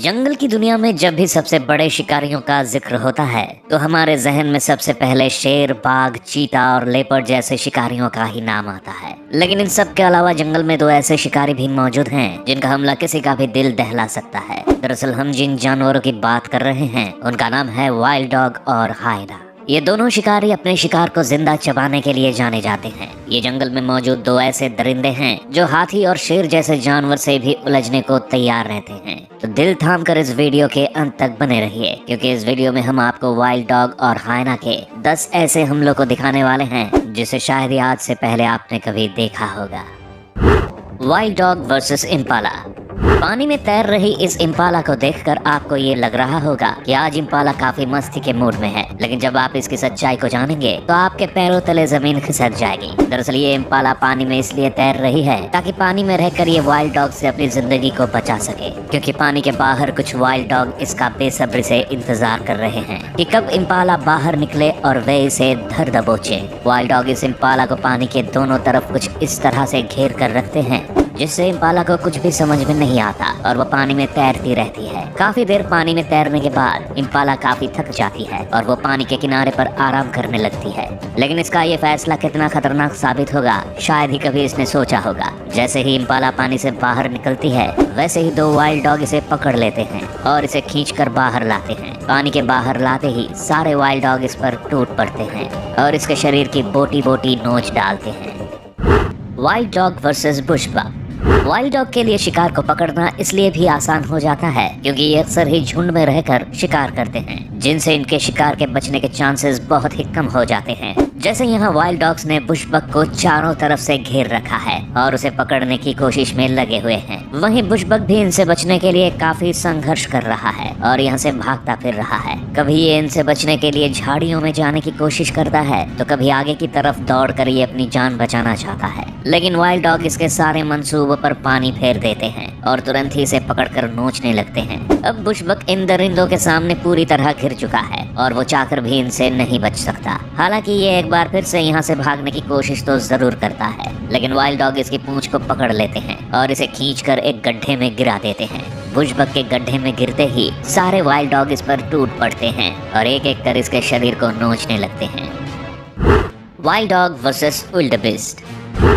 जंगल की दुनिया में जब भी सबसे बड़े शिकारियों का जिक्र होता है तो हमारे जहन में सबसे पहले शेर, बाघ, चीता और लेपर्ड जैसे शिकारियों का ही नाम आता है। लेकिन इन सब के अलावा जंगल में दो ऐसे शिकारी भी मौजूद हैं जिनका हमला किसी का भी दिल दहला सकता है। दरअसल हम जिन जानवरों की बात कर रहे हैं उनका नाम है वाइल्ड डॉग और हाइना। ये दोनों शिकारी अपने शिकार को जिंदा चबाने के लिए जाने जाते हैं। ये जंगल में मौजूद दो ऐसे दरिंदे हैं जो हाथी और शेर जैसे जानवर से भी उलझने को तैयार रहते हैं। तो दिल थाम कर इस वीडियो के अंत तक बने रहिए, क्योंकि इस वीडियो में हम आपको वाइल्ड डॉग और हाइना के 10 ऐसे हमलों को दिखाने वाले हैं जिसे शायद ही आज से पहले आपने कभी देखा होगा। Wild dog versus Impala. पानी में तैर रही इस इम्पाला को देखकर आपको ये लग रहा होगा कि आज इम्पाला काफी मस्ती के मूड में है, लेकिन जब आप इसकी सच्चाई को जानेंगे तो आपके पैरों तले जमीन खिसक जाएगी। दरअसल ये इम्पाला पानी में इसलिए तैर रही है ताकि पानी में रहकर ये वाइल्ड डॉग से अपनी जिंदगी को बचा सके, क्योंकि पानी के बाहर कुछ वाइल्ड डॉग इसका बेसब्री से इंतजार कर रहे हैं कि कब इम्पाला बाहर निकले और वे इसे धर दबोचे। वाइल्ड डॉग इस इम्पाला को पानी के दोनों तरफ कुछ इस तरह से घेर कर रखते हैं जिससे इम्पाला को कुछ भी समझ में नहीं आता और वो पानी में तैरती रहती है। काफी देर पानी में तैरने के बाद इम्पाला काफी थक जाती है और वो पानी के किनारे पर आराम करने लगती है। लेकिन इसका ये फैसला कितना खतरनाक साबित होगा शायद ही कभी इसने सोचा होगा। जैसे ही इम्पाला पानी से बाहर निकलती है वैसे ही दो वाइल्ड डॉग इसे पकड़ लेते हैं और इसे खींचकर बाहर लाते हैं। पानी के बाहर लाते ही सारे वाइल्ड डॉग इस पर टूट पड़ते हैं और इसके शरीर की बोटी बोटी नोच डालते हैं। Wild dog versus Bush bug. Wild dog के लिए शिकार को पकड़ना इसलिए भी आसान हो जाता है क्योंकि ये अक्सर ही झुंड में रहकर शिकार करते हैं, जिनसे इनके शिकार के बचने के चांसेस बहुत ही कम हो जाते हैं। जैसे यहाँ वाइल्ड डॉग्स ने बुश बग को चारों तरफ से घेर रखा है और उसे पकड़ने की कोशिश में लगे हुए हैं। वहीं बुश बग भी इनसे बचने के लिए काफी संघर्ष कर रहा है और यहाँ से भागता फिर रहा है। कभी ये इनसे बचने के लिए झाड़ियों में जाने की कोशिश करता है तो कभी आगे की तरफ दौड़ कर ये अपनी जान बचाना चाहता है। लेकिन वाइल्ड डॉग इसके सारे मंसूबों पर पानी फेर देते हैं और तुरंत ही इसे पकड़कर नोचने लगते हैं। अब बुश बग इन दरिंदों के सामने पूरी तरह घिर चुका है और वो चाहकर भी इनसे नहीं बच सकता। हालांकि ये एक बार फिर से यहाँ से भागने की कोशिश तो जरूर करता है, लेकिन वाइल्ड डॉग इसकी पूंछ को पकड़ लेते हैं और इसे खींचकर एक गड्ढे में गिरा देते हैं। बुश बग के गड्ढे में गिरते ही सारे वाइल्ड डॉग इस पर टूट पड़ते हैं और एक एक कर इसके शरीर को नोचने लगते हैं। Wild dog versus wildebeest.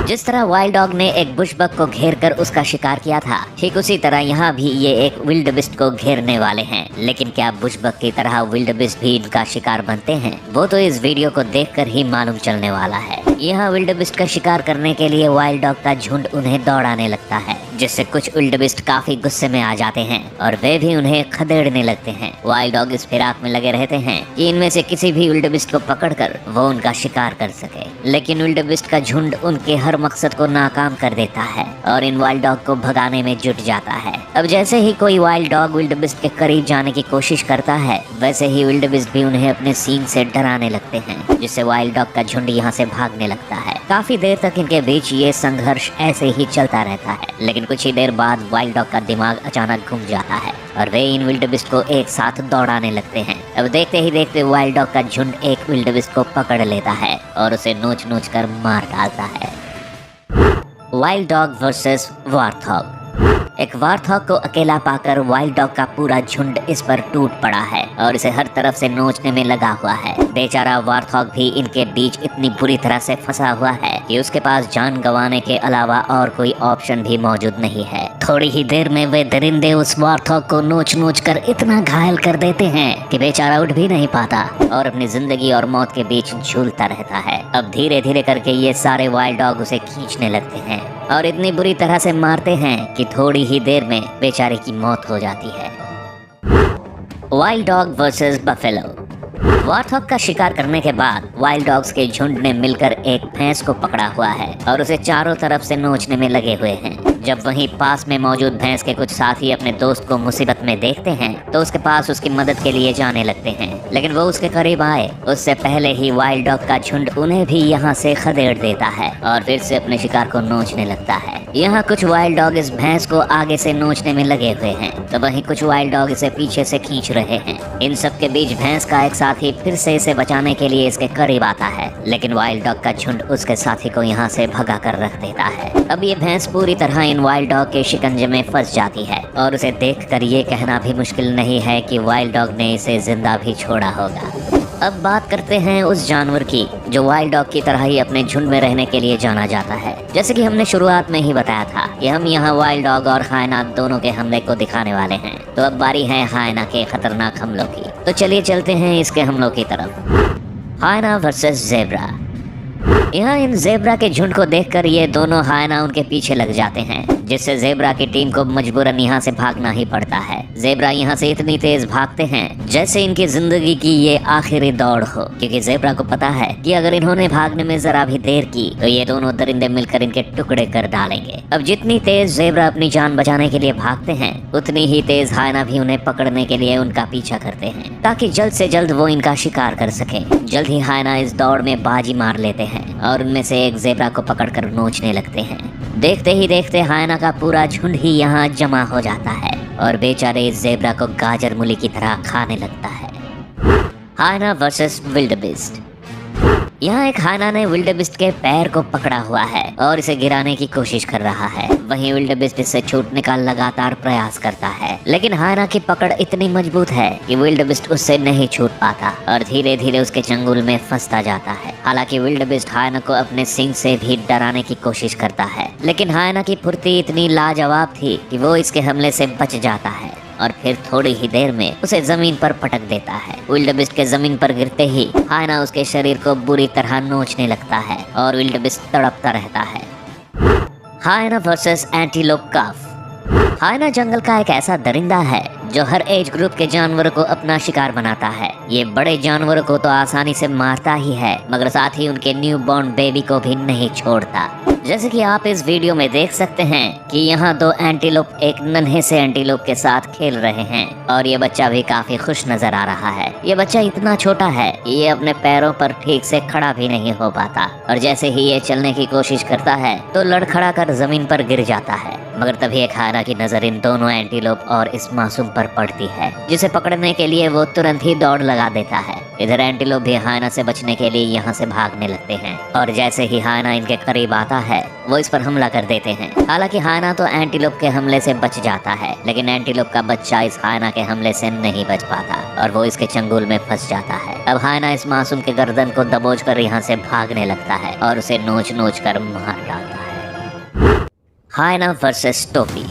जिस तरह वाइल्ड डॉग ने एक बुश बग को घेर कर उसका शिकार किया था, ठीक उसी तरह यहाँ भी ये एक विल्डेबेस्ट को घेरने वाले हैं। लेकिन क्या बुश बग की तरह विल्डेबेस्ट भी इनका शिकार बनते हैं, वो तो इस वीडियो को देखकर ही मालूम चलने वाला है। यहाँ विल्डेबेस्ट का शिकार करने के लिए वाइल्ड डॉग का झुंड उन्हें दौड़ाने लगता है, जिससे कुछ विल्डेबेस्ट काफी गुस्से में आ जाते हैं और वे भी उन्हें खदेड़ने लगते हैं। वाइल्ड डॉग इस फिराक में लगे रहते हैं कि इनमें से किसी भी विल्डेबेस्ट को पकड़कर वो उनका शिकार कर सके, लेकिन विल्डेबेस्ट का झुंड उनके हर मकसद को नाकाम कर देता है और इन वाइल्ड डॉग को भगाने में जुट जाता है। अब जैसे ही कोई वाइल्ड डॉग विल्डेबेस्ट के करीब जाने की कोशिश करता है वैसे ही विल्डेबेस्ट भी उन्हें अपने सींग से डराने लगते हैं, जिससे वाइल्ड डॉग का झुंड यहाँ से भागने लगता है। काफी देर तक इनके बीच ये संघर्ष ऐसे ही चलता रहता है, लेकिन कुछ ही देर बाद वाइल्ड डॉग का दिमाग अचानक घूम जाता है और वे इन विल्डेबेस्ट को एक साथ दौड़ाने लगते हैं। अब देखते ही देखते वाइल्ड डॉग का झुंड एक विल्डेबेस्ट को पकड़ लेता है और उसे नोच नोच कर मार डालता है। Wild dog versus warthog. एक वार्थॉग को अकेला पाकर वाइल्ड डॉग का पूरा झुंड इस पर टूट पड़ा है और इसे हर तरफ से नोचने में लगा हुआ है। बेचारा वार्थॉग भी इनके बीच इतनी बुरी तरह से फंसा हुआ है कि उसके पास जान गंवाने के अलावा और कोई ऑप्शन भी मौजूद नहीं है। थोड़ी ही देर में वे दरिंदे उस वार्थॉग को नोच नोच कर इतना घायल कर देते हैं कि बेचारा उठ भी नहीं पाता और अपनी जिंदगी और मौत के बीच झूलता रहता है। अब धीरे धीरे करके ये सारे वाइल्ड डॉग उसे खींचने लगते हैं और इतनी बुरी तरह से मारते हैं कि थोड़ी ही देर में बेचारे की मौत हो जाती है। Wild dog versus buffalo. Warthog का शिकार करने के बाद वाइल्ड डॉग्स के झुंड ने मिलकर एक भैंस को पकड़ा हुआ है और उसे चारों तरफ से नोचने में लगे हुए हैं। जब वहीं पास में मौजूद भैंस के कुछ साथी अपने दोस्त को मुसीबत में देखते हैं तो उसके पास उसकी मदद के लिए जाने लगते हैं, लेकिन वो उसके करीब आए उससे पहले ही वाइल्ड डॉग का झुंड उन्हें भी यहाँ से खदेड़ देता है और फिर से अपने शिकार को नोचने लगता है। यहाँ कुछ वाइल्ड डॉग इस भैंस को आगे से नोचने में लगे हुए हैं तो वहीं कुछ वाइल्ड डॉग इसे पीछे से खींच रहे हैं। इन सब के बीच भैंस का एक साथी फिर से इसे बचाने के लिए इसके करीब आता है, लेकिन वाइल्ड डॉग का झुंड उसके साथी को यहाँ से भगा कर रख देता है। अब ये भैंस पूरी तरह इन वाइल्ड डॉग के शिकंजे में फंस जाती है और उसे देखकर ये कहना भी मुश्किल नहीं है कि वाइल्ड डॉग ने इसे जिंदा भी छोड़ा होगा। अब बात करते हैं उस जानवर की जो वाइल्ड डॉग की तरह ही अपने झुंड में रहने के लिए जाना जाता है। जैसे कि हमने शुरुआत में ही बताया था कि हम यहाँ वाइल्ड डॉग और हायना दोनों के हमले को दिखाने वाले हैं। तो अब बारी है हायना के खतरनाक हमलों की। तो चलिए चलते हैं इसके हमलों की तरफ। हायना वर्सेस जेब्रा। यहाँ इन जेब्रा के झुंड को देखकर ये दोनों हायना उनके पीछे लग जाते हैं, जिससे जेब्रा की टीम को मजबूरन यहाँ से भागना ही पड़ता है। जेब्रा यहाँ से इतनी तेज भागते हैं जैसे इनकी जिंदगी की ये आखिरी दौड़ हो, क्योंकि जेब्रा को पता है कि अगर इन्होंने भागने में जरा भी देर की तो ये दोनों दरिंदे मिलकर इनके टुकड़े कर डालेंगे। अब जितनी तेज जेब्रा अपनी जान बचाने के लिए भागते हैं, उतनी ही तेज हायना भी उन्हें पकड़ने के लिए उनका पीछा करते हैं, ताकि जल्द से जल्द वो इनका शिकार कर सके। जल्द ही हायना इस दौड़ में बाजी मार लेते हैं और उनमें से एक जेब्रा को पकड़कर नोचने लगते हैं। देखते ही देखते हायना का पूरा झुंड ही यहाँ जमा हो जाता है और बेचारे इस जेब्रा को गाजर मूली की तरह खाने लगता है। हायना वर्सेस विल्डेबिस्ट। यहाँ एक हायना ने विल्डेबिस्ट के पैर को पकड़ा हुआ है और इसे गिराने की कोशिश कर रहा है। वहीं विल्डेबिस्ट इससे छूटने का लगातार प्रयास करता है, लेकिन हायना की पकड़ इतनी मजबूत है कि विल्डेबिस्ट उससे नहीं छूट पाता और धीरे धीरे उसके चंगुल में फंसता जाता है। हालांकि विल्डेबिस्ट हायना को अपने सींग से भी डराने की कोशिश करता है, लेकिन हायना की फुर्ती इतनी लाजवाब थी कि वो इसके हमले से बच जाता है और फिर थोड़ी ही देर में उसे जमीन पर पटक देता है। विल्डेबिस्ट के जमीन पर गिरते ही हायना उसके शरीर को बुरी तरह नोचने लगता है और विल्डेबिस्ट तड़पता रहता है। हायना वर्सेस एंटीलोप कफ। हायना जंगल का एक ऐसा दरिंदा है जो हर एज ग्रुप के जानवरों को अपना शिकार बनाता है। ये बड़े जानवरों को तो आसानी से मारता ही है, मगर साथ ही उनके न्यू बॉर्न बेबी को भी नहीं छोड़ता। जैसे कि आप इस वीडियो में देख सकते हैं कि यहाँ दो एंटीलोप एक नन्हे से एंटीलोप के साथ खेल रहे हैं और ये बच्चा भी काफी खुश नजर आ रहा है। ये बच्चा इतना छोटा है कि ये अपने पैरों पर ठीक से खड़ा भी नहीं हो पाता और जैसे ही ये चलने की कोशिश करता है तो लड़खड़ा कर जमीन पर गिर जाता है। मगर तभी एक हायना की नजर इन दोनों एंटीलोप और इस मासूम पर पड़ती है, जिसे पकड़ने के लिए वो तुरंत ही दौड़ लगा देता है। इधर एंटीलोप भी हायना से बचने के लिए यहाँ से भागने लगते हैं और जैसे ही हायना इनके करीब आता है वो इस पर हमला कर देते हैं। हालांकि हायना तो एंटीलोप के हमले से बच जाता है, लेकिन एंटीलोप का बच्चा इस हायना के हमले से नहीं बच पाता और वो इसके चंगुल में फंस जाता है। अब हायना इस मासूम के गर्दन को दबोच कर यहाँ से भागने लगता है और उसे नोच नोच कर मार डालता है। हायना वर्सेस टोपी।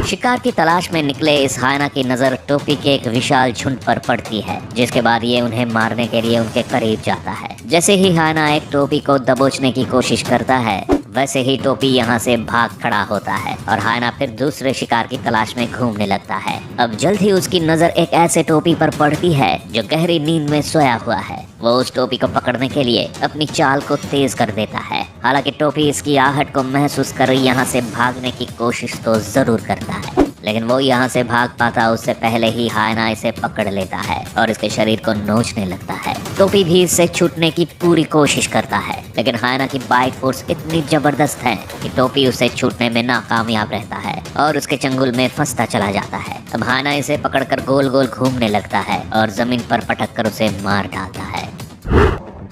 शिकार की तलाश में निकले इस हायना की नजर टोपी के एक विशाल झुंड पर पड़ती है, जिसके बाद ये उन्हें मारने के लिए उनके करीब जाता है। जैसे ही हायना एक टोपी को दबोचने की कोशिश करता है, वैसे ही टोपी यहाँ से भाग खड़ा होता है और हायना फिर दूसरे शिकार की तलाश में घूमने लगता है। अब जल्द ही उसकी नजर एक ऐसे टोपी पर पड़ती है जो गहरी नींद में सोया हुआ है। वो उस टोपी को पकड़ने के लिए अपनी चाल को तेज कर देता है। हालांकि टोपी इसकी आहट को महसूस कर यहाँ से भागने की कोशिश तो जरूर करता है, लेकिन वो यहाँ से भाग पाता उससे पहले ही हायना इसे पकड़ लेता है और इसके शरीर को नोचने लगता है। टोपी भी इससे छूटने की पूरी कोशिश करता है, लेकिन हायना की बाइट फोर्स इतनी जबरदस्त है कि टोपी उसे छूटने में नाकामयाब रहता है और उसके चंगुल में फंसता चला जाता है। अब हायना इसे पकड़कर गोल गोल घूमने लगता है और जमीन पर पटक कर उसे मार डालता है।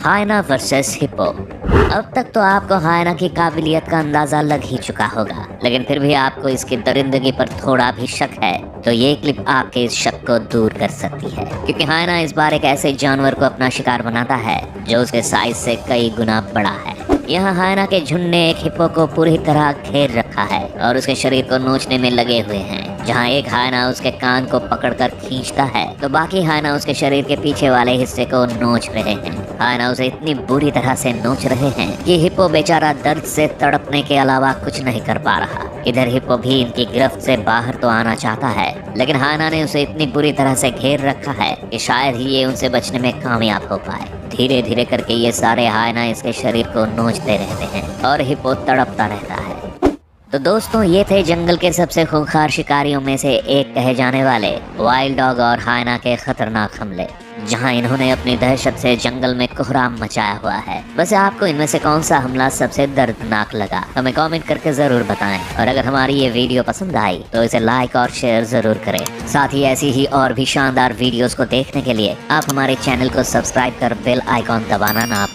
हायना वर्सेस हिप्पो। अब तक तो आपको हायना की काबिलियत का अंदाजा लग ही चुका होगा, लेकिन फिर भी आपको इसकी दरिंदगी पर थोड़ा भी शक है तो ये क्लिप आपके इस शक को दूर कर सकती है, क्योंकि हायना इस बार एक ऐसे जानवर को अपना शिकार बनाता है जो उसके साइज से कई गुना बड़ा है। यहाँ हायना के झुंड ने एक हिप्पो को पूरी तरह घेर रखा है और उसके शरीर को नोचने में लगे हुए हैं। जहाँ एक हायना उसके कान को पकड़कर खींचता है तो बाकी हायना उसके शरीर के पीछे वाले हिस्से को नोच रहे हैं। हायना उसे इतनी बुरी तरह से नोच रहे हैं कि हिप्पो बेचारा दर्द से तड़पने के अलावा कुछ नहीं कर पा रहा। इधर हिप्पो भी इनकी गिरफ्त से बाहर तो आना चाहता है, लेकिन हायना ने उसे इतनी बुरी तरह से घेर रखा है कि शायद ही ये उनसे बचने में कामयाब हो पाए। धीरे धीरे करके ये सारे हायना इसके शरीर को नोचते रहते हैं और हिप्पो तड़पता रहता है। तो दोस्तों, ये थे जंगल के सबसे खूंखार शिकारियों में से एक कहे जाने वाले वाइल्ड डॉग और हायना के खतरनाक हमले, जहां इन्होंने अपनी दहशत से जंगल में कोहराम मचाया हुआ है। वैसे आपको इनमें से कौन सा हमला सबसे दर्दनाक लगा, हमें कमेंट करके जरूर बताएं। और अगर हमारी ये वीडियो पसंद आई तो इसे लाइक और शेयर जरूर करें। साथ ही ऐसी ही और भी शानदार वीडियोस को देखने के लिए आप हमारे चैनल को सब्सक्राइब कर बेल आइकॉन दबाना ना